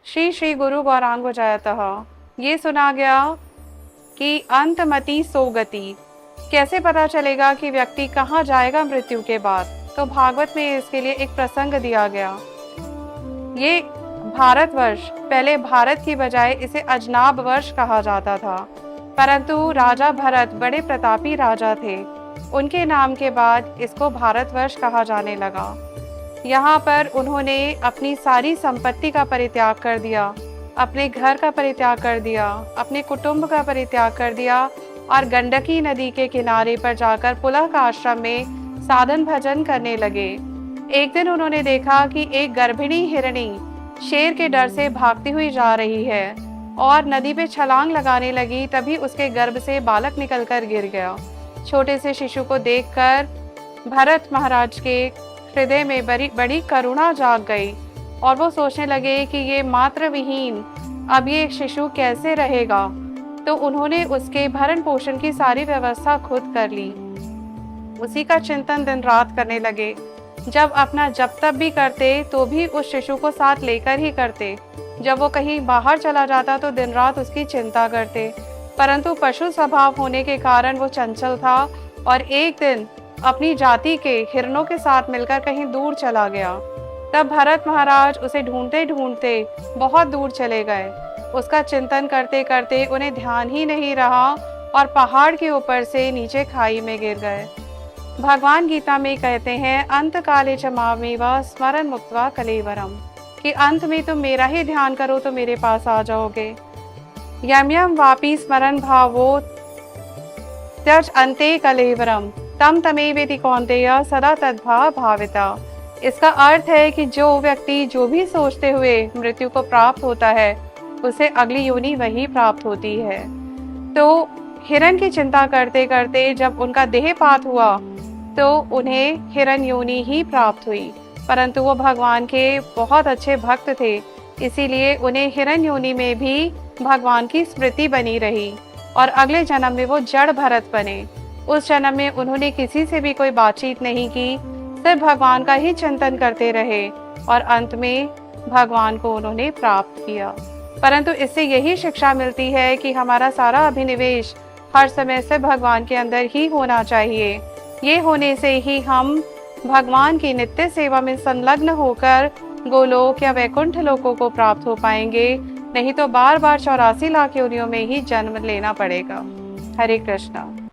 श्री श्री गुरु गौरांग जयतः। ये सुना गया कि अंतमति सोगति। कैसे पता चलेगा कि व्यक्ति कहाँ जाएगा मृत्यु के बाद? तो भागवत में इसके लिए एक प्रसंग दिया गया। ये भारतवर्ष, पहले भारत की बजाय इसे अजनाब वर्ष कहा जाता था, परंतु राजा भरत बड़े प्रतापी राजा थे। उनके नाम के बाद इसको भारतवर्ष कहा जाने लगा। यहाँ पर उन्होंने अपनी सारी संपत्ति का परित्याग कर दिया, अपने घर का परित्याग कर दिया, अपने कुटुंब का परित्याग कर दिया और गंडकी नदी के किनारे पर जाकर पुलह आश्रम में साधन भजन करने लगे। एक दिन उन्होंने देखा कि एक गर्भिणी हिरणी शेर के डर से भागती हुई जा रही है और नदी पे छलांग लगाने लगी। तभी उसके गर्भ से बालक निकलकर गिर गया। छोटे से शिशु को देखकर भरत महाराज के हृदय में बड़ी करुणा जाग गई और वो सोचने लगे कि ये मातृ विहीन अब ये शिशु कैसे रहेगा। तो उन्होंने उसके भरण पोषण की सारी व्यवस्था खुद कर ली। उसी का चिंतन दिन रात करने लगे। जब अपना जप तप भी करते तो भी उस शिशु को साथ लेकर ही करते। जब वो कहीं बाहर चला जाता तो दिन रात उसकी चिंता करते, परंतु पशु स्वभाव होने के कारण वो चंचल था और एक दिन अपनी जाति के हिरणों के साथ मिलकर कहीं दूर चला गया। तब भरत महाराज उसे ढूंढते ढूंढते बहुत दूर चले गए। उसका चिंतन करते करते उन्हें ध्यान ही नहीं रहा और पहाड़ के ऊपर से नीचे खाई में गिर गए। भगवान गीता में कहते हैं, अंत काले च मामेव स्मरण मुक्त्वा कलेवरम, कि अंत में तुम मेरा ही ध्यान करो तो मेरे पास आ जाओगे। यम यम वापी स्मरण भावो त्यज अंते कलेवरम तम तमेवेति कौन्तेय सदा तद्भाव भाविता। इसका अर्थ है कि जो व्यक्ति जो भी सोचते हुए मृत्यु को प्राप्त होता है उसे अगली योनि वही प्राप्त होती है। तो हिरण की चिंता करते करते जब उनका देहपात हुआ तो उन्हें हिरण योनि ही प्राप्त हुई, परंतु वो भगवान के बहुत अच्छे भक्त थे, इसीलिए उन्हें हिरण योनि में भी भगवान की स्मृति बनी रही और अगले जन्म में वो जड़ भरत बने। उस जन्म में उन्होंने किसी से भी कोई बातचीत नहीं की, सिर्फ भगवान का ही चिंतन करते रहे और अंत में भगवान को उन्होंने प्राप्त किया। परंतु इससे यही शिक्षा मिलती है कि हमारा सारा अभिनिवेश हर समय से भगवान के अंदर ही होना चाहिए। ये होने से ही हम भगवान की नित्य सेवा में संलग्न होकर गोलोक या वैकुंठ लोकों को प्राप्त हो पाएंगे, नहीं तो बार बार 84 लाख योनियों में ही जन्म लेना पड़ेगा। हरे कृष्णा।